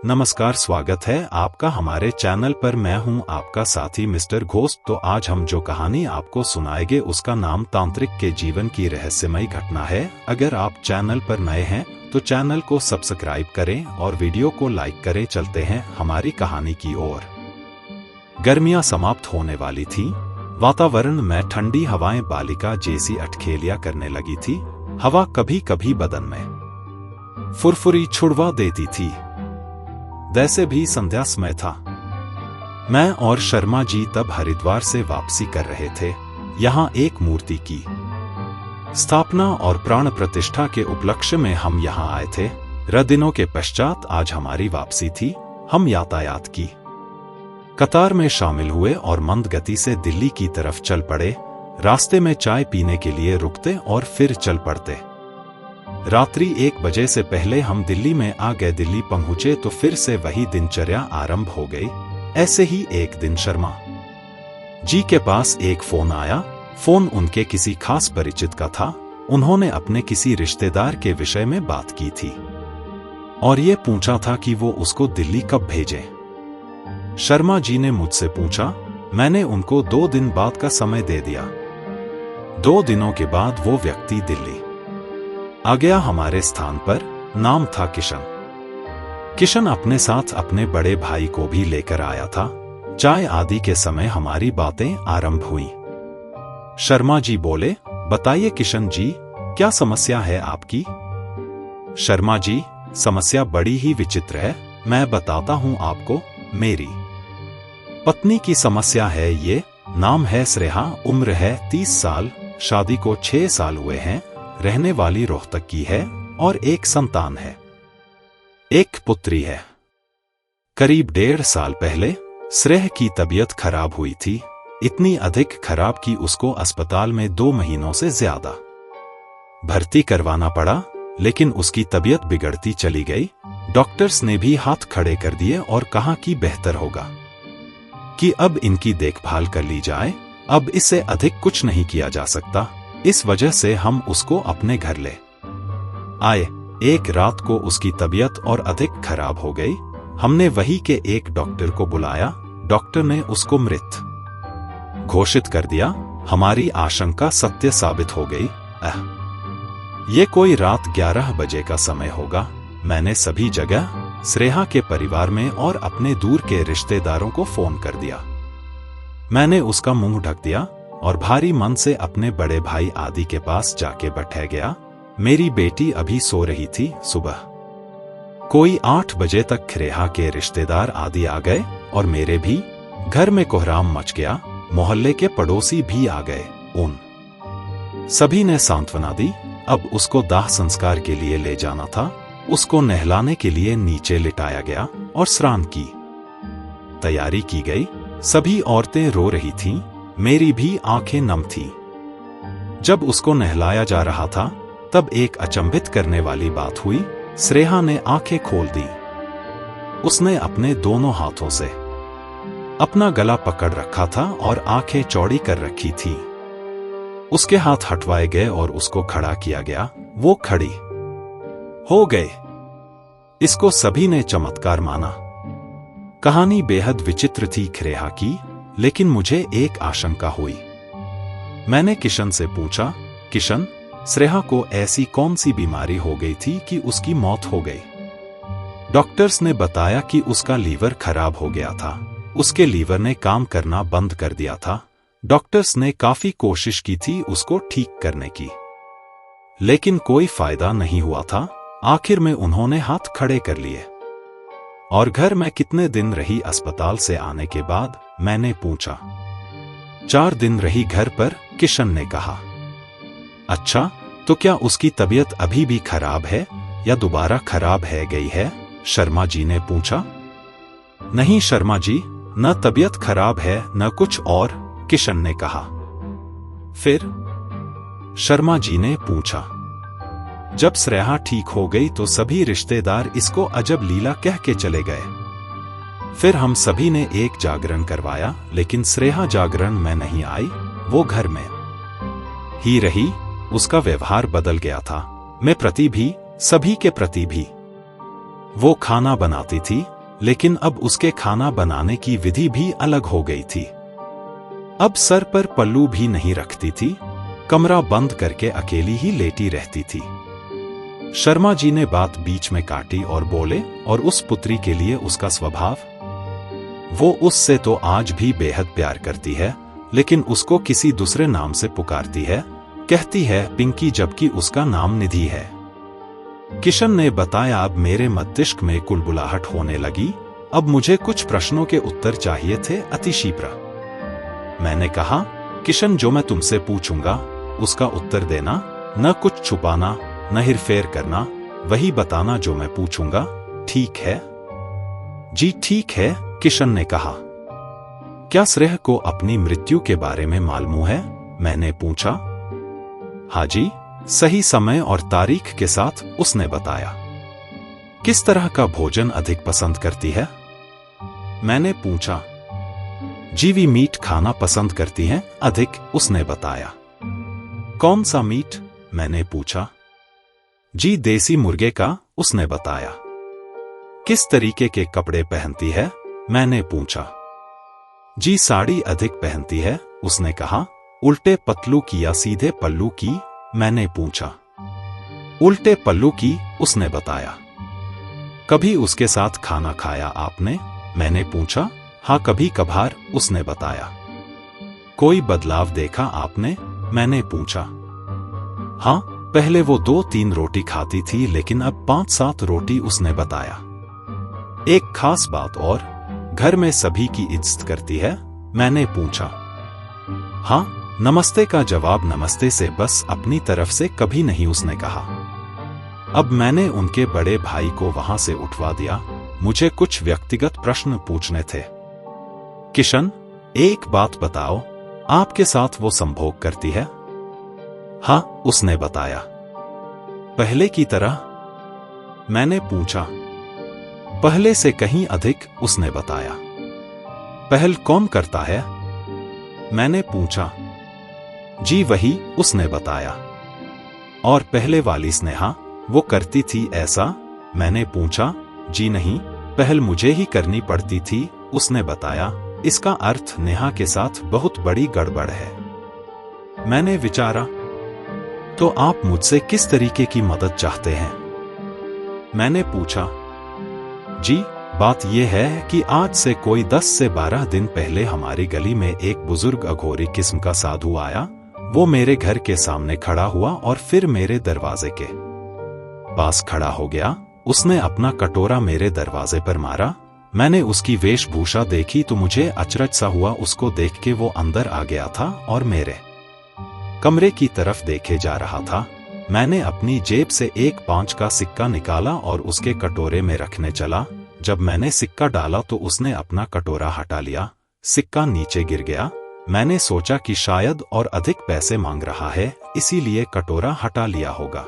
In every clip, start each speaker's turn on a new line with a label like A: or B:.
A: नमस्कार, स्वागत है आपका हमारे चैनल पर। मैं हूं आपका साथी मिस्टर घोस्ट। तो आज हम जो कहानी आपको सुनाएंगे उसका नाम तांत्रिक के जीवन की रहस्यमयी घटना है। अगर आप चैनल पर नए हैं तो चैनल को सब्सक्राइब करें और वीडियो को लाइक करें। चलते हैं हमारी कहानी की ओर। गर्मियां समाप्त होने वाली थी। वातावरण में ठंडी हवाएं बालिका जैसी अटखेलियां करने लगी थी। हवा कभी कभी बदन में फुरफुरी छुड़वा देती थी। वैसे भी संध्या समय था। मैं और शर्मा जी तब हरिद्वार से वापसी कर रहे थे। यहाँ एक मूर्ति की स्थापना और प्राण प्रतिष्ठा के उपलक्ष्य में हम यहाँ आए थे। दिनों के पश्चात आज हमारी वापसी थी। हम यातायात की कतार में शामिल हुए और मंद गति से दिल्ली की तरफ चल पड़े। रास्ते में चाय पीने के लिए रुकते और फिर चल पड़ते। रात्रि 1 बजे से पहले हम दिल्ली में आ गए। दिल्ली पहुंचे तो फिर से वही दिनचर्या आरंभ हो गई। ऐसे ही एक दिन शर्मा जी के पास एक फोन आया। फोन उनके किसी खास परिचित का था। उन्होंने अपने किसी रिश्तेदार के विषय में बात की थी और ये पूछा था कि वो उसको दिल्ली कब भेजें। शर्मा जी ने मुझसे पूछा। मैंने उनको 2 दिन बाद का समय दे दिया। 2 दिनों के बाद वो व्यक्ति दिल्ली आ गया। हमारे स्थान पर नाम था किशन। किशन अपने साथ अपने बड़े भाई को भी लेकर आया था। चाय आदि के समय हमारी बातें आरंभ हुई। शर्मा जी बोले, बताइए किशन जी, क्या समस्या है आपकी? शर्मा जी, समस्या बड़ी ही विचित्र है। मैं बताता हूं आपको। मेरी पत्नी की समस्या है। ये नाम है श्रेया, उम्र है 30 साल, शादी को 6 साल हुए हैं, रहने वाली रोहतक की है और एक संतान है। एक पुत्री है। करीब 1.5 साल पहले श्रेया की तबीयत खराब हुई थी। इतनी अधिक खराब कि उसको अस्पताल में 2 महीनों से ज्यादा भर्ती करवाना पड़ा। लेकिन उसकी तबीयत बिगड़ती चली गई। डॉक्टर्स ने भी हाथ खड़े कर दिए और कहा कि बेहतर होगा कि अब इनकी देखभाल कर ली जाए। अब इससे अधिक कुछ नहीं किया जा सकता। इस वजह से हम उसको अपने घर ले आए। एक रात को उसकी तबीयत और अधिक खराब हो गई। हमने वही के एक डॉक्टर को बुलाया। डॉक्टर ने उसको मृत घोषित कर दिया। हमारी आशंका सत्य साबित हो गई। ये कोई रात 11 बजे का समय होगा। मैंने सभी जगह श्रेया के परिवार में और अपने दूर के रिश्तेदारों को फोन कर दिया। मैंने उसका मुंह ढक दिया और भारी मन से अपने बड़े भाई आदि के पास जाके बैठ गया। मेरी बेटी अभी सो रही थी। सुबह कोई 8 बजे तक श्रेया के रिश्तेदार आदि आ गए और मेरे भी घर में कोहराम मच गया। मोहल्ले के पड़ोसी भी आ गए। उन सभी ने सांत्वना दी। अब उसको दाह संस्कार के लिए ले जाना था। उसको नहलाने के लिए नीचे लिटाया गया और स्नान की तैयारी की गई। सभी औरतें रो रही थीं। मेरी भी आंखें नम थीं। जब उसको नहलाया जा रहा था तब एक अचंभित करने वाली बात हुई। श्रेया ने आंखें खोल दी। उसने अपने दोनों हाथों से अपना गला पकड़ रखा था और आंखें चौड़ी कर रखी थी। उसके हाथ हटवाए गए और उसको खड़ा किया गया। वो खड़ी हो गए। इसको सभी ने चमत्कार माना। कहानी बेहद विचित्र थी श्रेया की, लेकिन मुझे एक आशंका हुई। मैंने किशन से पूछा, किशन, श्रेया को ऐसी कौन सी बीमारी हो गई थी कि उसकी मौत हो गई? डॉक्टर्स ने बताया कि उसका लीवर खराब हो गया था। उसके लीवर ने काम करना बंद कर दिया था। डॉक्टर्स ने काफी कोशिश की थी उसको ठीक करने की, लेकिन कोई फायदा नहीं हुआ था। आखिर में उन्होंने हाथ खड़े कर लिए। और घर में कितने दिन रही? अस्पताल से आने के बाद मैंने पूछा। 4 दिन रही घर पर, किशन ने कहा। अच्छा, तो क्या उसकी तबीयत अभी भी खराब है या दोबारा खराब है गई है? शर्मा जी ने पूछा। नहीं शर्मा जी, न तबीयत खराब है न कुछ और, किशन ने कहा। फिर शर्मा जी ने पूछा। जब श्रेया ठीक हो गई तो सभी रिश्तेदार इसको अजब लीला कह के चले गए। फिर हम सभी ने एक जागरण करवाया, लेकिन श्रेया जागरण में नहीं आई। वो घर में ही रही। उसका व्यवहार बदल गया था। मैं प्रति भी, सभी के प्रति भी। वो खाना बनाती थी, लेकिन अब उसके खाना बनाने की विधि भी अलग हो गई थी। अब सर पर पल्लू भी नहीं रखती थी, कमरा बंद करके अकेली ही लेटी रहती थी। शर्मा जी ने बात बीच में काटी और बोले, और उस पुत्री के लिए उसका स्वभाव? वो उससे तो आज भी बेहद प्यार करती है, लेकिन उसको किसी दूसरे नाम से पुकारती है, कहती है पिंकी, जबकि उसका नाम निधि है। किशन ने बताया, अब मेरे मस्तिष्क में कुलबुलाहट होने लगी। अब मुझे कुछ प्रश्नों के उत्तर चाहिए थे अतिशीघ्र। मैंने कहा, किशन, जो मैं तुमसे पूछूंगा उसका उत्तर देना, न कुछ छुपाना न हेरफेर करना, वही बताना जो मैं पूछूंगा, ठीक है? जी ठीक है, किशन ने कहा। क्या श्रेय को अपनी मृत्यु के बारे में मालूम है? मैंने पूछा। हाँ जी, सही समय और तारीख के साथ उसने बताया। किस तरह का भोजन अधिक पसंद करती है? मैंने पूछा। जीवी मीट खाना पसंद करती हैं अधिक, उसने बताया। कौन सा मीट? मैंने पूछा। जी देसी मुर्गे का, उसने बताया। किस तरीके के कपड़े पहनती है? मैंने पूछा। जी साड़ी अधिक पहनती है, उसने कहा। उल्टे पतलू की या सीधे पल्लू की? मैंने पूछा। उल्टे पल्लू की, उसने बताया। कभी उसके साथ खाना खाया आपने? मैंने पूछा। हाँ कभी कभार, उसने बताया। कोई बदलाव देखा आपने? मैंने पूछा। हाँ, पहले वो 2-3 रोटी खाती थी, लेकिन अब 5-7 रोटी, उसने बताया। एक खास बात और, घर में सभी की इज्जत करती है? मैंने पूछा। हाँ, नमस्ते का जवाब नमस्ते से बस, अपनी तरफ से कभी नहीं, उसने कहा। अब मैंने उनके बड़े भाई को वहां से उठवा दिया। मुझे कुछ व्यक्तिगत प्रश्न पूछने थे। किशन, एक बात बताओ, आपके साथ वो संभोग करती है? हाँ, उसने बताया। पहले की तरह? मैंने पूछा। पहले से कहीं अधिक, उसने बताया। पहल कौन करता है? मैंने पूछा। जी वही, उसने बताया। और पहले वाली स्नेहा, वो करती थी ऐसा? मैंने पूछा। जी नहीं, पहल मुझे ही करनी पड़ती थी, उसने बताया। इसका अर्थ नेहा के साथ बहुत बड़ी गड़बड़ है। मैंने विचारा। तो आप मुझसे किस तरीके की मदद चाहते हैं? मैंने पूछा। जी, बात यह है कि आज से कोई 10 से 12 दिन पहले हमारी गली में एक बुजुर्ग अघोरी किस्म का साधु आया। वो मेरे घर के सामने खड़ा हुआ और फिर मेरे दरवाजे के पास खड़ा हो गया। उसने अपना कटोरा मेरे दरवाजे पर मारा। मैंने उसकी वेशभूषा देखी तो मुझे अचरज सा हुआ। उसको देख के वो अंदर आ गया था और मेरे कमरे की तरफ देखे जा रहा था। मैंने अपनी जेब से एक 5 का सिक्का निकाला और उसके कटोरे में रखने चला। जब मैंने सिक्का डाला तो उसने अपना कटोरा हटा लिया। सिक्का नीचे गिर गया। मैंने सोचा कि शायद और अधिक पैसे मांग रहा है, इसीलिए कटोरा हटा लिया होगा।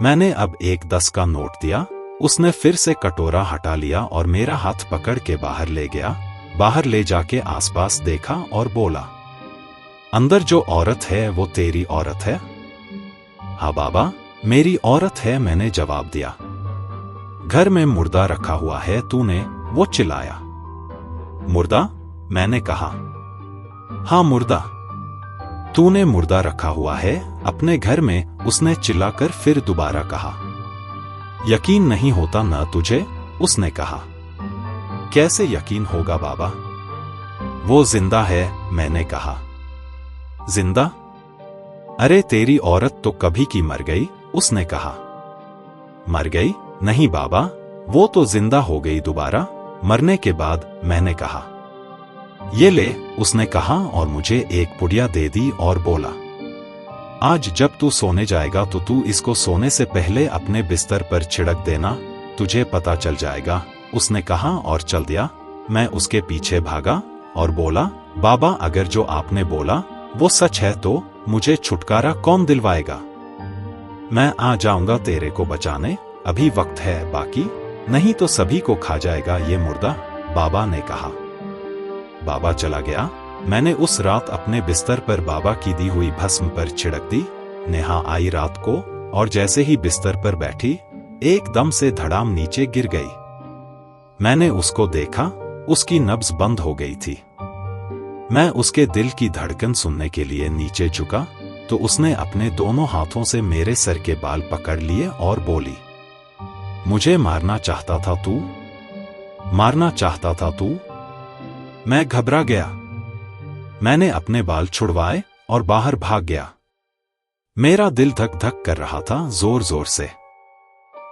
A: मैंने अब एक 10 का नोट दिया। उसने फिर से कटोरा हटा लिया और मेरा हाथ पकड़ के बाहर ले गया। बाहर ले जाके आसपास देखा और बोला, अंदर जो औरत है वो तेरी औरत है? हाँ बाबा, मेरी औरत है, मैंने जवाब दिया। घर में मुर्दा रखा हुआ है तूने? वो चिल्लाया। मुर्दा? मैंने कहा। हाँ मुर्दा। तूने मुर्दा रखा हुआ है अपने घर में? उसने चिल्लाकर फिर दोबारा कहा। यकीन नहीं होता ना तुझे? उसने कहा। कैसे यकीन होगा बाबा? वो जिंदा है, मैंने कहा। जिंदा? अरे तेरी औरत तो कभी की मर गई, उसने कहा। मर गई? नहीं बाबा, वो तो जिंदा हो गई दोबारा, मरने के बाद, मैंने कहा। ये ले, उसने कहा और मुझे एक पुड़िया दे दी और बोला, आज जब तू सोने जाएगा तो तू इसको सोने से पहले अपने बिस्तर पर छिड़क देना, तुझे पता चल जाएगा, उसने कहा और चल दिया। मैं उसके पीछे भागा और बोला, बाबा अगर जो आपने बोला वो सच है तो मुझे छुटकारा कौन दिलवाएगा? मैं आ जाऊंगा तेरे को बचाने, अभी वक्त है, बाकी नहीं तो सभी को खा जाएगा ये मुर्दा, बाबा ने कहा। बाबा चला गया। मैंने उस रात अपने बिस्तर पर बाबा की दी हुई भस्म पर छिड़क दी। नेहा आई रात को और जैसे ही बिस्तर पर बैठी एकदम से धड़ाम नीचे गिर गई। मैंने उसको देखा, उसकी नब्ज बंद हो गई थी। मैं उसके दिल की धड़कन सुनने के लिए नीचे झुका तो उसने अपने दोनों हाथों से मेरे सर के बाल पकड़ लिए और बोली, मुझे मारना चाहता था तू? मारना चाहता था तू? मैं घबरा गया। मैंने अपने बाल छुड़वाए और बाहर भाग गया। मेरा दिल धक धक कर रहा था जोर जोर से।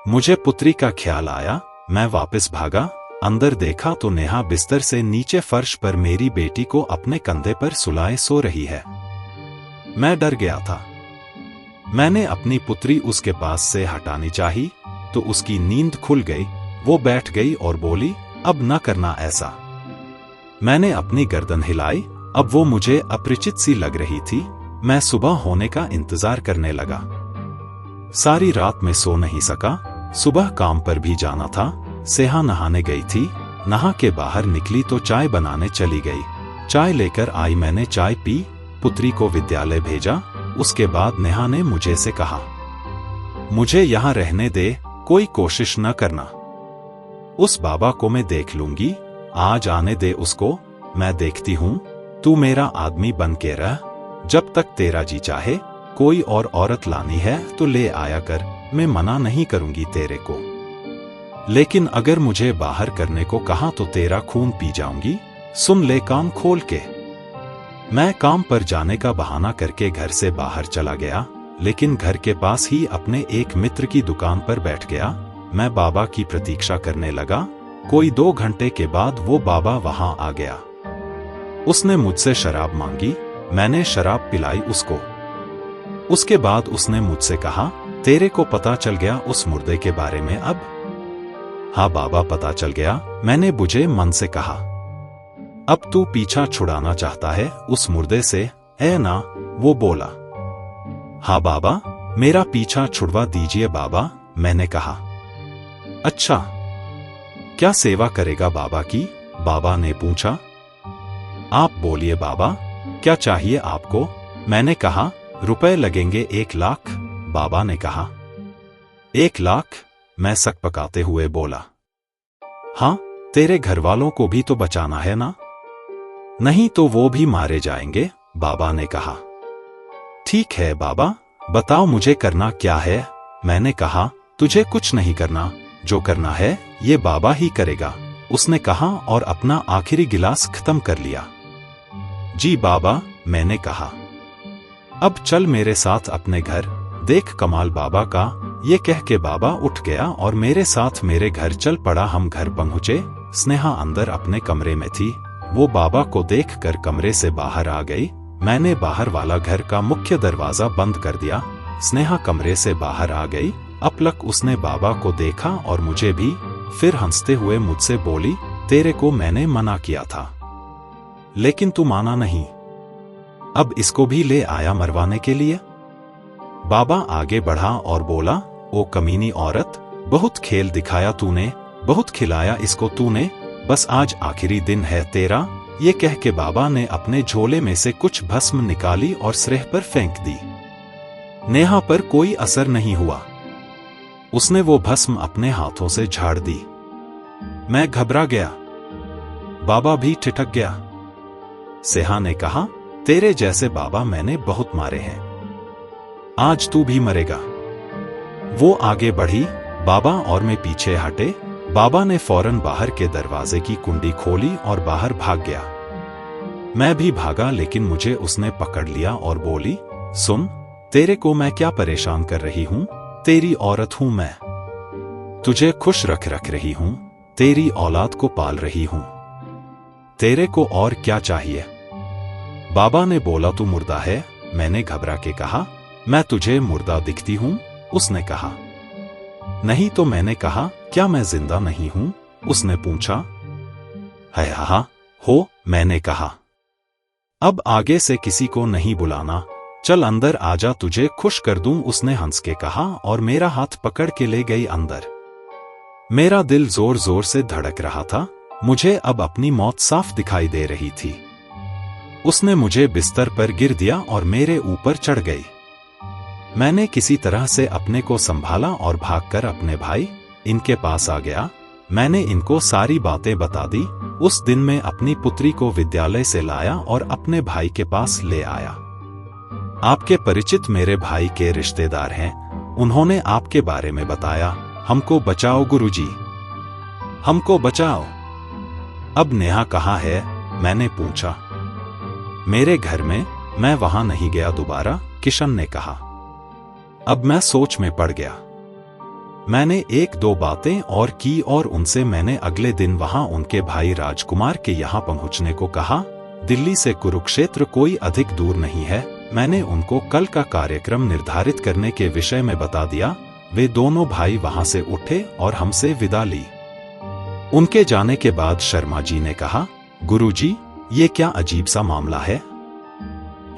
A: मुझे पुत्री का ख्याल आया। मैं वापस भागा। अंदर देखा तो नेहा बिस्तर से नीचे फर्श पर मेरी बेटी को अपने कंधे पर सुलाए सो रही है। मैं डर गया था। मैंने अपनी पुत्री उसके पास से हटानी चाही तो उसकी नींद खुल गई। वो बैठ गई और बोली, अब न करना ऐसा। मैंने अपनी गर्दन हिलाई। अब वो मुझे अपरिचित सी लग रही थी। मैं सुबह होने का इंतजार करने लगा। सारी रात में सो नहीं सका। सुबह काम पर भी जाना था। सेहा नहाने गई थी। नहा के बाहर निकली तो चाय बनाने चली गई। चाय लेकर आई। मैंने चाय पी, पुत्री को विद्यालय भेजा। उसके बाद नेहा ने मुझे से कहा, मुझे यहां रहने दे, कोई कोशिश न करना। उस बाबा को मैं देख लूंगी, आज आने दे उसको, मैं देखती हूं। तू मेरा आदमी बन के रह, जब तक तेरा जी चाहे। कोई और औरत लानी है तो ले आया कर, मैं मना नहीं करूंगी तेरे को। लेकिन अगर मुझे बाहर करने को कहा तो तेरा खून पी जाऊंगी। सुन ले कान खोल के। मैं काम पर जाने का बहाना करके घर से बाहर चला गया, लेकिन घर के पास ही अपने एक मित्र की दुकान पर बैठ गया। मैं बाबा की प्रतीक्षा करने लगा। कोई 2 घंटे के बाद वो बाबा वहां आ गया। उसने मुझसे शराब मांगी। मैंने शराब पिलाई उसको। उसके बाद उसने मुझसे कहा, तेरे को पता चल गया उस मुर्दे के बारे में अब? हाँ बाबा, पता चल गया। मैंने बुझे मन से कहा, अब तू पीछा छुड़ाना चाहता है उस मुर्दे से, है ना? वो बोला, हाँ बाबा, मेरा पीछा छुड़वा दीजिए बाबा। मैंने कहा, अच्छा, क्या सेवा करेगा बाबा की? बाबा ने पूछा। आप बोलिए बाबा, क्या चाहिए आपको? मैंने कहा, रुपए लगेंगे 1 लाख। बाबा ने कहा, 1 लाख? मैं सकपकाते हुए बोला, हाँ, तेरे घर वालों को भी तो बचाना है ना? नहीं तो वो भी मारे जाएंगे। बाबा ने कहा, ठीक है बाबा, बताओ मुझे करना क्या है? मैंने कहा, तुझे कुछ नहीं करना, जो करना है ये बाबा ही करेगा। उसने कहा और अपना आखिरी गिलास खत्म कर लिया। जी बाबा, मैंने कहा, अब चल मेरे साथ अपने घर, देख कमाल बाबा का। ये कह के बाबा उठ गया और मेरे साथ मेरे घर चल पड़ा। हम घर पहुंचे। स्नेहा अंदर अपने कमरे में थी। वो बाबा को देखकर कमरे से बाहर आ गई। मैंने बाहर वाला घर का मुख्य दरवाजा बंद कर दिया। स्नेहा कमरे से बाहर आ गई। अपलक उसने बाबा को देखा और मुझे भी। फिर हंसते हुए मुझसे बोली, तेरे को मैंने मना किया था, लेकिन तू माना नहीं। अब इसको भी ले आया मरवाने के लिए। बाबा आगे बढ़ा और बोला, ओ कमीनी औरत, बहुत खेल दिखाया तूने, बहुत खिलाया इसको तूने, बस आज आखिरी दिन है तेरा। ये कह के बाबा ने अपने झोले में से कुछ भस्म निकाली और सिर पर फेंक दी। नेहा पर कोई असर नहीं हुआ। उसने वो भस्म अपने हाथों से झाड़ दी। मैं घबरा गया। बाबा भी ठिठक गया। सेहा ने कहा, तेरे जैसे बाबा मैंने बहुत मारे हैं, आज तू भी मरेगा। वो आगे बढ़ी। बाबा और मैं पीछे हटे। बाबा ने फौरन बाहर के दरवाजे की कुंडी खोली और बाहर भाग गया। मैं भी भागा, लेकिन मुझे उसने पकड़ लिया और बोली, सुन, तेरे को मैं क्या परेशान कर रही हूं? तेरी औरत हूं मैं। तुझे खुश रख रही हूं, तेरी औलाद को पाल रही हूं। तेरे को और क्या चाहिए? बाबा ने बोला, तू मुर्दा है। मैंने घबरा के कहा, मैं तुझे मुर्दा दिखती हूं? उसने कहा, नहीं। तो मैंने कहा, क्या मैं जिंदा नहीं हूं? उसने पूछा। है हाँ हो, मैंने कहा। अब आगे से किसी को नहीं बुलाना, चल अंदर आजा, तुझे खुश कर दूं। उसने हंस के कहा और मेरा हाथ पकड़ के ले गई अंदर। मेरा दिल जोर जोर से धड़क रहा था। मुझे अब अपनी मौत साफ दिखाई दे रही थी। उसने मुझे बिस्तर पर गिर दिया और मेरे ऊपर चढ़ गई। मैंने किसी तरह से अपने को संभाला और भागकर अपने भाई इनके पास आ गया। मैंने इनको सारी बातें बता दी। उस दिन मैं अपनी पुत्री को विद्यालय से लाया और अपने भाई के पास ले आया। आपके परिचित मेरे भाई के रिश्तेदार हैं, उन्होंने आपके बारे में बताया। हमको बचाओ गुरुजी, हमको बचाओ। अब नेहा कहाँ है? मैंने पूछा। मेरे घर में, मैं वहां नहीं गया दोबारा, किशन ने कहा। अब मैं सोच में पड़ गया। मैंने एक दो बातें और की और उनसे मैंने अगले दिन वहां उनके भाई राजकुमार के यहां पहुंचने को कहा। दिल्ली से कुरुक्षेत्र कोई अधिक दूर नहीं है। मैंने उनको कल का कार्यक्रम निर्धारित करने के विषय में बता दिया। वे दोनों भाई वहां से उठे और हमसे विदा ली। उनके जाने के बाद शर्मा जी ने कहा, गुरुजी, ये क्या अजीब सा मामला है?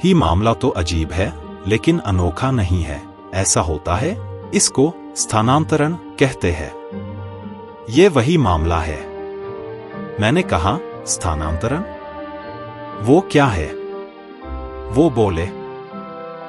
A: ही मामला तो अजीब है, लेकिन अनोखा नहीं है। ऐसा होता है, इसको स्थानांतरण कहते हैं। ये वही मामला है। मैंने कहा, स्थानांतरण? वो क्या है? वो बोले,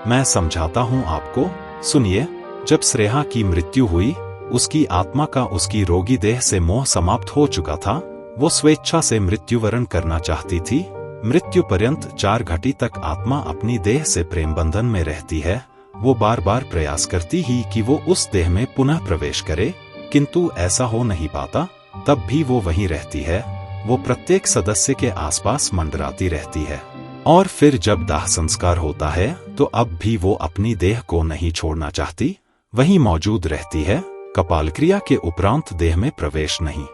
A: मैं समझाता हूं आपको, सुनिए। जब श्रेया की मृत्यु हुई, उसकी आत्मा का उसकी रोगी देह से मोह समाप्त हो चुका था। वो स्वेच्छा से मृत्युवरण करना चाहती थी। मृत्यु पर्यंत 4 घटी तक आत्मा अपनी देह से प्रेम बंधन में रहती है। वो बार बार प्रयास करती ही कि वो उस देह में पुनः प्रवेश करे, किंतु ऐसा हो नहीं पाता। तब भी वो वहीं रहती है। वो प्रत्येक सदस्य के आसपास मंडराती रहती है। और फिर जब दाह संस्कार होता है, तो अब भी वो अपनी देह को नहीं छोड़ना चाहती, वहीं मौजूद रहती है। कपाल क्रिया के उपरांत देह में प्रवेश नहीं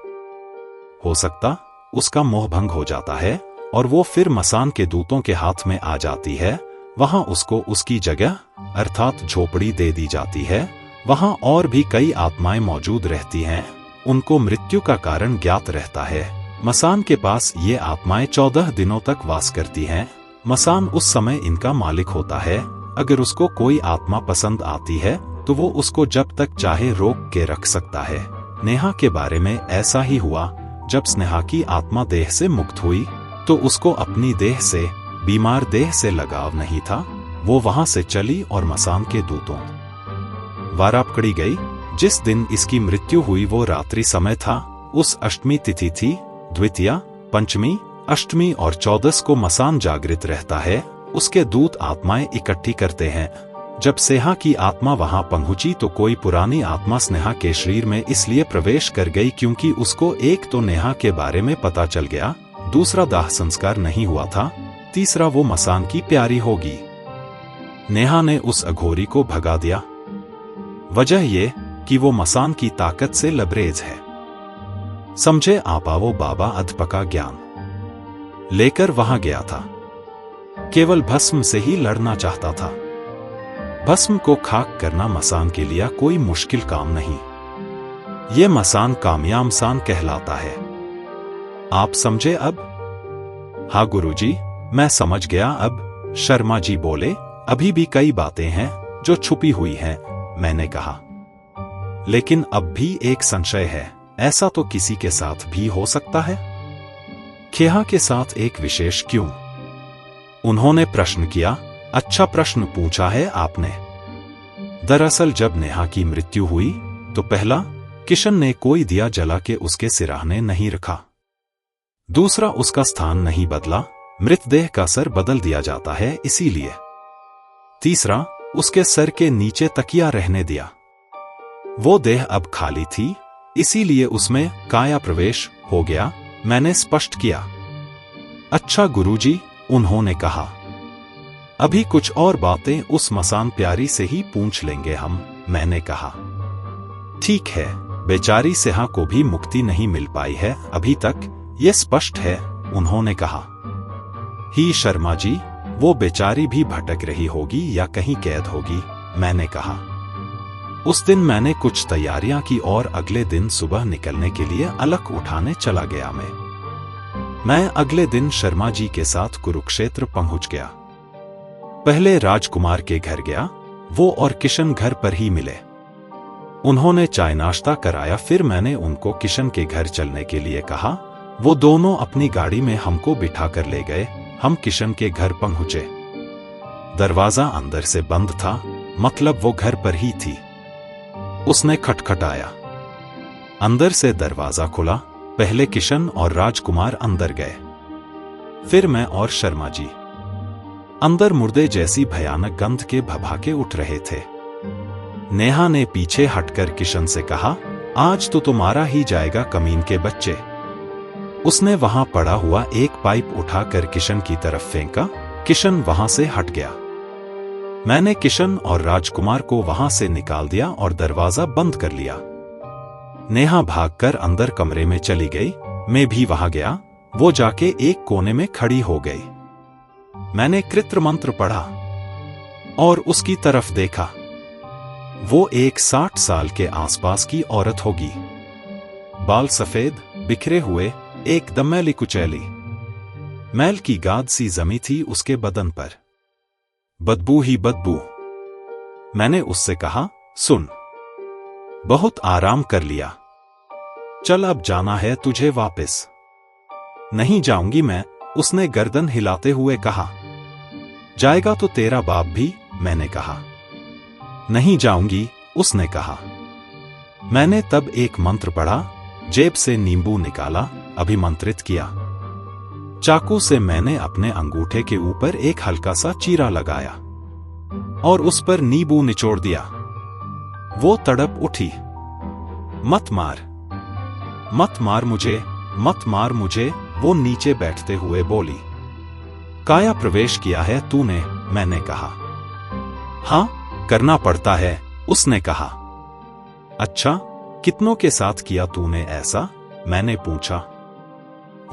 A: हो सकता। उसका मोह भंग हो जाता है और वो फिर मसान के दूतों के हाथ में आ जाती है। वहां उसको उसकी जगह अर्थात झोपड़ी दे दी जाती है। वहां और भी कई आत्माएं मौजूद रहती हैं। उनको मृत्यु का कारण ज्ञात रहता है। मसान के पास ये आत्माएं 14 दिनों तक वास करती हैं। मसान उस समय इनका मालिक होता है। अगर उसको कोई आत्मा पसंद आती है, तो वो उसको जब तक चाहे रोक के रख सकता है। नेहा के बारे में ऐसा ही हुआ। जब स्नेहा की आत्मा देह से मुक्त हुई, तो उसको अपनी देह से, बीमार देह से लगाव नहीं था। वो वहां से चली और मसान के दूतों वारा पकड़ी गई। जिस दिन इसकी मृत्यु हुई वो रात्रि समय था। उस अष्टमी तिथि थी। द्वितीया, पंचमी, अष्टमी और 14 को मसान जागृत रहता है। उसके दूत आत्माएं इकट्ठी करते हैं। जब स्नेहा की आत्मा वहां पहुंची, तो कोई पुरानी आत्मा स्नेहा के शरीर में इसलिए प्रवेश कर गई क्योंकि उसको एक तो नेहा के बारे में पता चल गया, दूसरा दाह संस्कार नहीं हुआ था, तीसरा वो मसान की प्यारी होगी। नेहा ने उस अघोरी को भगा दिया। वजह ये कि वो मसान की ताकत से लबरेज है। समझे आपा? वो बाबा अधपका ज्ञान लेकर वहां गया था। केवल भस्म से ही लड़ना चाहता था। भस्म को खाक करना मसान के लिए कोई मुश्किल काम नहीं। ये मसान कामयामसान कहलाता है। आप समझे अब? हाँ गुरुजी, मैं समझ गया अब। शर्मा जी बोले, अभी भी कई बातें हैं जो छुपी हुई हैं। मैंने कहा, लेकिन अब भी एक संशय है। ऐसा तो किसी के साथ भी हो सकता है। खेहा के साथ एक विशेष क्यों? उन्होंने प्रश्न किया। अच्छा प्रश्न पूछा है आपने। दरअसल जब नेहा की मृत्यु हुई, तो पहला, किशन ने कोई दिया जला के उसके सिराहने नहीं रखा। दूसरा, उसका स्थान नहीं बदला। मृतदेह का सर बदल दिया जाता है इसीलिए। तीसरा, उसके सर के नीचे तकिया रहने दिया। वो देह अब खाली थी, इसीलिए उसमें काया प्रवेश हो गया। मैंने स्पष्ट किया। अच्छा गुरुजी, उन्होंने कहा, अभी कुछ और बातें उस मसान प्यारी से ही पूछ लेंगे हम। मैंने कहा, ठीक है। बेचारी स्नेहा को भी मुक्ति नहीं मिल पाई है अभी तक, ये स्पष्ट है। उन्होंने कहा, ही शर्मा जी, वो बेचारी भी भटक रही होगी या कहीं कैद होगी। मैंने कहा, उस दिन मैंने कुछ तैयारियां की और अगले दिन सुबह निकलने के लिए अलख उठाने चला गया। मैं अगले दिन शर्मा जी के साथ कुरुक्षेत्र पहुंच गया। पहले राजकुमार के घर गया। वो और किशन घर पर ही मिले। उन्होंने चाय नाश्ता कराया। फिर मैंने उनको किशन के घर चलने के लिए कहा। वो दोनों अपनी गाड़ी में हमको बिठाकर ले गए। हम किशन के घर पहुंचे। दरवाजा अंदर से बंद था, मतलब वो घर पर ही थी। उसने खटखटाया। अंदर से दरवाजा खुला। पहले किशन और राजकुमार अंदर गए, फिर मैं और शर्मा जी। अंदर मुर्दे जैसी भयानक गंध के भभाके उठ रहे थे। नेहा ने पीछे हटकर किशन से कहा, आज तो तुम्हारा ही जाएगा कमीन के बच्चे। उसने वहां पड़ा हुआ एक पाइप उठाकर किशन की तरफ फेंका। किशन वहां से हट गया। मैंने किशन और राजकुमार को वहां से निकाल दिया और दरवाजा बंद कर लिया। नेहा भागकर अंदर कमरे में चली गई। मैं भी वहां गया। वो जाके एक कोने में खड़ी हो गई। मैंने कृत्र मंत्र पढ़ा और उसकी तरफ देखा। वो एक 60 साल के आसपास की औरत होगी। बाल सफेद, बिखरे हुए, एकदम मैली कुचैली। मैल की गाद सी जमी थी उसके बदन पर। बदबू ही बदबू। मैंने उससे कहा, सुन, बहुत आराम कर लिया, चल अब जाना है तुझे वापस। नहीं जाऊंगी मैं, उसने गर्दन हिलाते हुए कहा। जाएगा तो तेरा बाप भी, मैंने कहा। नहीं जाऊंगी, उसने कहा। मैंने तब एक मंत्र पढ़ा, जेब से नींबू निकाला, अभिमंत्रित किया। चाकू से मैंने अपने अंगूठे के ऊपर एक हल्का सा चीरा लगाया और उस पर नींबू निचोड़ दिया। वो तड़प उठी। मत मार, मत मार मुझे, मत मार मुझे, वो नीचे बैठते हुए बोली। काया प्रवेश किया है तूने, मैंने कहा। हाँ, करना पड़ता है, उसने कहा। अच्छा, कितनों के साथ किया तूने ऐसा, मैंने पूछा।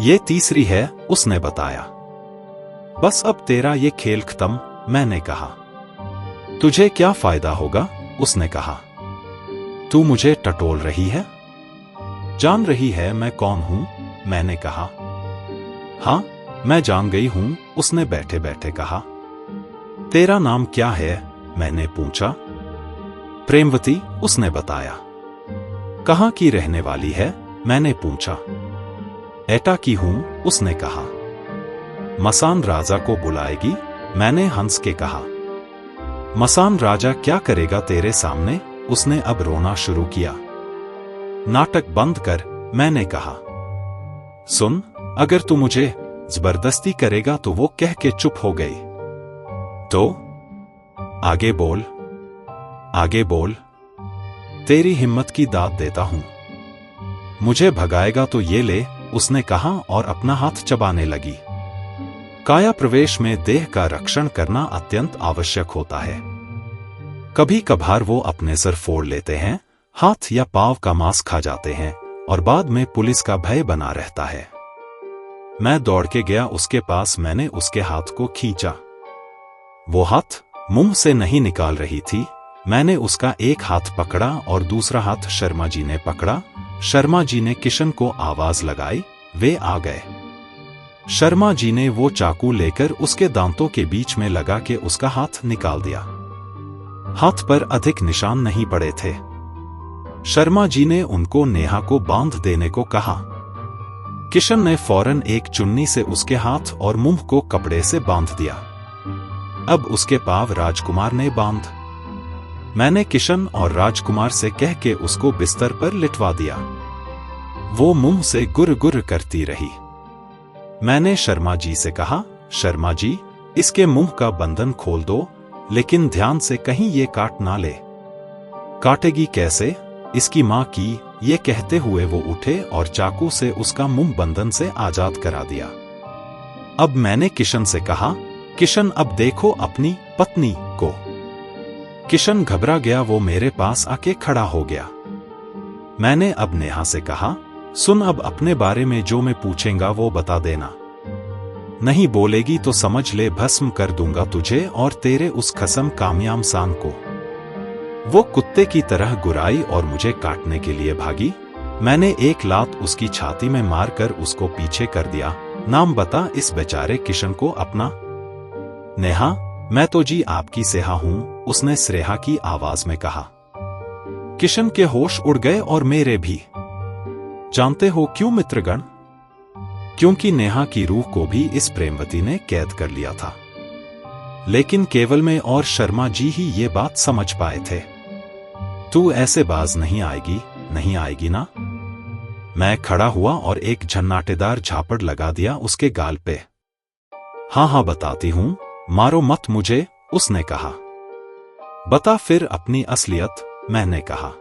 A: ये तीसरी है, उसने बताया। बस अब तेरा ये खेल खत्म, मैंने कहा। तुझे क्या फायदा होगा, उसने कहा। तू मुझे टटोल रही है? जान रही है मैं कौन हूं, मैंने कहा। हाँ, मैं जान गई हूं, उसने बैठे बैठे कहा। तेरा नाम क्या है, मैंने पूछा। प्रेमवती, उसने बताया। कहाँ की रहने वाली है, मैंने पूछा। एटा की हूं, उसने कहा। मसान राजा को बुलाएगी, मैंने हंस के कहा। मसान राजा क्या करेगा तेरे सामने, उसने अब रोना शुरू किया। नाटक बंद कर, मैंने कहा। सुन, अगर तू मुझे जबरदस्ती करेगा तो वो कह के चुप हो गई। तो आगे बोल, आगे बोल, तेरी हिम्मत की दाद देता हूं। मुझे भगाएगा तो ये ले, उसने कहा और अपना हाथ चबाने लगी। काया प्रवेश में देह का रक्षण करना अत्यंत आवश्यक होता है। कभी कभार वो अपने सर फोड़ लेते हैं, हाथ या पांव का मांस खा जाते हैं और बाद में पुलिस का भय बना रहता है। मैं दौड़ के गया उसके पास, मैंने उसके हाथ को खींचा। वो हाथ मुंह से नहीं निकाल रही थी। मैंने उसका एक हाथ पकड़ा और दूसरा हाथ शर्मा जी ने पकड़ा। शर्मा जी ने किशन को आवाज लगाई, वे आ गए। शर्मा जी ने वो चाकू लेकर उसके दांतों के बीच में लगा के उसका हाथ निकाल दिया। हाथ पर अधिक निशान नहीं पड़े थे। शर्मा जी ने उनको नेहा को बांध देने को कहा। किशन ने फौरन एक चुन्नी से उसके हाथ और मुंह को कपड़े से बांध दिया। अब उसके पांव राजकुमार ने बांध। मैंने किशन और राजकुमार से कह के उसको बिस्तर पर लिटवा दिया। वो मुंह से गुर गुर करती रही। मैंने शर्मा जी से कहा, शर्मा जी, इसके मुंह का बंधन खोल दो, लेकिन ध्यान से कहीं ये काट ना ले। काटेगी कैसे, इसकी मां की, ये कहते हुए वो उठे और चाकू से उसका मुंह बंधन से आजाद करा दिया। अब मैंने किशन से कहा, किशन अब देखो अपनी पत्नी को। किशन घबरा गया, वो मेरे पास आके खड़ा हो गया। मैंने अब नेहा से कहा, सुन, अब अपने बारे में जो मैं पूछेंगा वो बता देना। नहीं बोलेगी तो समझ ले भस्म कर दूंगा तुझे और तेरे उस खसम कामयाम सान को। वो कुत्ते की तरह गुराई और मुझे काटने के लिए भागी। मैंने एक लात उसकी छाती में मारकर उसको पीछे कर दिया। नाम बता इस बेचारे किशन को अपना। नेहा, मैं तो जी आपकी सेहा हूं, उसने स्नेहा की आवाज में कहा। किशन के होश उड़ गए और मेरे भी। जानते हो क्यों मित्रगण? क्योंकि नेहा की रूह को भी इस प्रेमवती ने कैद कर लिया था। लेकिन केवल मैं और शर्मा जी ही ये बात समझ पाए थे। तू ऐसे बाज नहीं आएगी, नहीं आएगी ना? मैं खड़ा हुआ और एक झन्नाटेदार झापड़ लगा दिया उसके गाल पे। हाँ हाँ बताती हूँ, मारो मत मुझे, उसने कहा। बता फिर अपनी असलियत, मैंने कहा।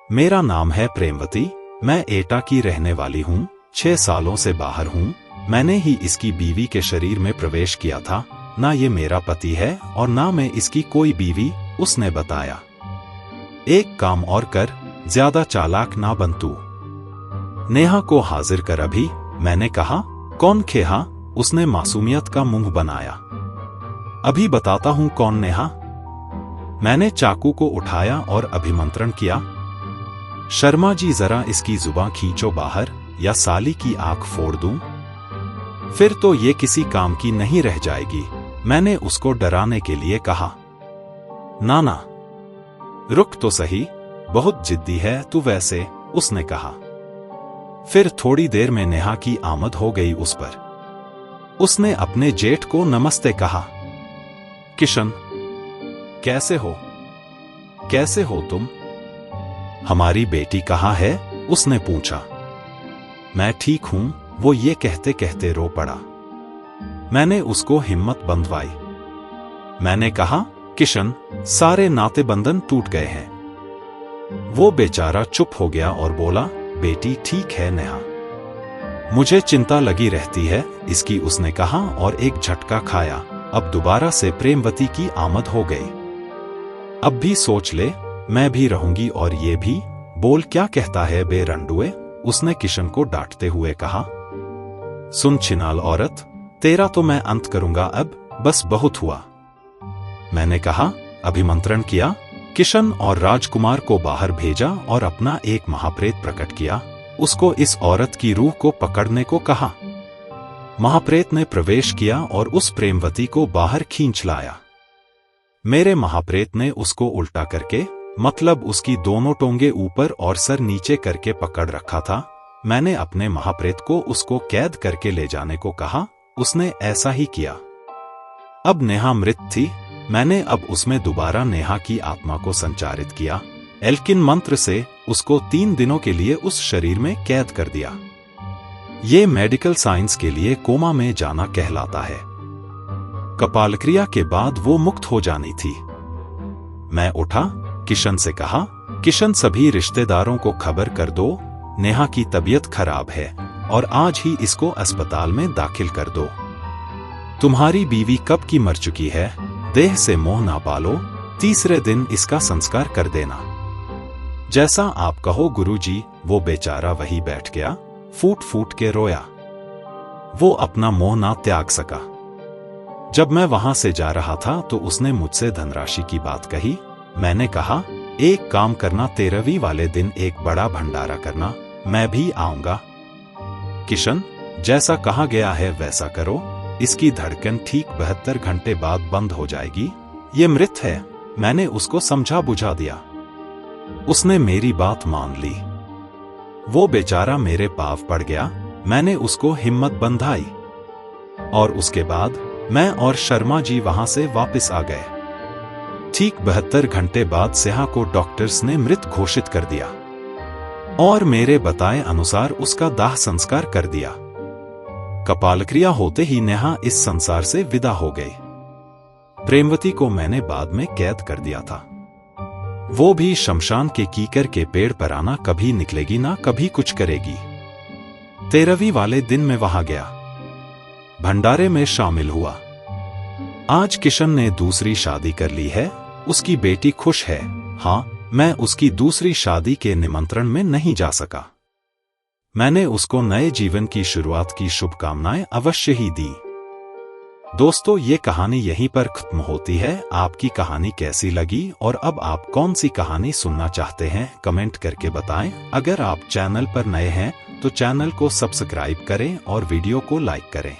A: मेरा नाम है प्रेमवती, मैं एटा की रहने वाली हूँ, 6 सालों से बाहर हूँ। मैंने ही इसकी बीवी के शरीर में प्रवेश किया था, ना ये मेरा पति है और ना मैं इसकी कोई बीवी, उसने बताया। एक काम और कर, ज्यादा चालाक ना बन तू। नेहा को हाजिर कर अभी, मैंने कहा। कौन खेहा, उसने मासूमियत का मुंह बनाया। अभी बताता हूं कौन नेहा। मैंने चाकू को उठाया और अभिमंत्रण किया। शर्मा जी जरा इसकी जुबान खींचो बाहर, या साली की आंख फोड़ दूं? फिर तो ये किसी काम की नहीं रह जाएगी, मैंने उसको डराने के लिए कहा। ना, रुक तो सही, बहुत जिद्दी है तू वैसे, उसने कहा। फिर थोड़ी देर में नेहा की आमद हो गई उस पर। उसने अपने जेठ को नमस्ते कहा। किशन, कैसे हो तुम? हमारी बेटी कहाँ है, उसने पूछा। मैं ठीक हूं, वो ये कहते कहते रो पड़ा। मैंने उसको हिम्मत बंधवाई। मैंने कहा, किशन, सारे नाते बंधन टूट गए हैं। वो बेचारा चुप हो गया और बोला, बेटी ठीक है नेहा, मुझे चिंता लगी रहती है इसकी, उसने कहा और एक झटका खाया। अब दोबारा से प्रेमवती की आमद हो गई। अब भी सोच ले, मैं भी रहूंगी और ये भी। बोल क्या कहता है बे रंडुए, उसने किशन को डांटते हुए कहा। सुन छिनाल औरत, तेरा तो मैं अंत करूंगा अब, बस बहुत हुआ, मैंने कहा। अभिमंत्रण किया। किशन और राजकुमार को बाहर भेजा और अपना एक महाप्रेत प्रकट किया। उसको इस औरत की रूह को पकड़ने को कहा। महाप्रेत ने प्रवेश किया और उस प्रेमवती को बाहर खींच लाया। मेरे महाप्रेत ने उसको उल्टा करके, मतलब उसकी दोनों टोंगे ऊपर और सर नीचे करके पकड़ रखा था। मैंने अपने महाप्रेत को उसको कैद करके ले जाने को कहा। उसने ऐसा ही किया। अब नेहा मृत थी। मैंने अब उसमें दोबारा नेहा की आत्मा को संचारित किया। एल्किन मंत्र से उसको 3 दिनों के लिए उस शरीर में कैद कर दिया। ये मेडिकल साइंस के लिए कोमा में जाना कहलाता है। कपालक्रिया के बाद वो मुक्त हो जानी थी। मैं उठा, किशन से कहा, किशन सभी रिश्तेदारों को खबर कर दो, नेहा की तबीयत खराब है और आज ही इसको अस्पताल में दाखिल कर दो। तुम्हारी बीवी कब की मर चुकी है, देह से मोह ना पालो, तीसरे दिन इसका संस्कार कर देना। जैसा आप कहो गुरुजी। वो बेचारा वही बैठ गया, फूट फूट के रोया। वो अपना मोह ना त्याग सका। जब मैं वहां से जा रहा था तो उसने मुझसे धनराशि की बात कही। मैंने कहा, एक काम करना, 13वीं वाले दिन एक बड़ा भंडारा करना, मैं भी आऊंगा। किशन, जैसा कहा गया है वैसा करो। इसकी धड़कन ठीक 72 घंटे बाद बंद हो जाएगी। ये मृत है, मैंने उसको समझा बुझा दिया। उसने मेरी बात मान ली। वो बेचारा मेरे पाव पड़ गया। मैंने उसको हिम्मत बंधाई और उसके बाद मैं और शर्मा जी वहां से वापस आ गए। ठीक 72 घंटे बाद सेहा को डॉक्टर्स ने मृत घोषित कर दिया और मेरे बताए अनुसार उसका दाह संस्कार कर दिया। कपालक्रिया होते ही नेहा इस संसार से विदा हो गई। प्रेमवती को मैंने बाद में कैद कर दिया था। वो भी शमशान के कीकर के पेड़ पर आना, कभी निकलेगी ना कभी कुछ करेगी। 13वीं वाले दिन मैं वहां गया, भंडारे में शामिल हुआ। आज किशन ने दूसरी शादी कर ली है, उसकी बेटी खुश है। हाँ, मैं उसकी दूसरी शादी के निमंत्रण में नहीं जा सका। मैंने उसको नए जीवन की शुरुआत की शुभकामनाएं अवश्य ही दी। दोस्तों, ये कहानी यहीं पर खत्म होती है। आपकी कहानी कैसी लगी और अब आप कौन सी कहानी सुनना चाहते हैं, कमेंट करके बताएं। अगर आप चैनल पर नए हैं तो चैनल को सब्सक्राइब करें और वीडियो को लाइक करें।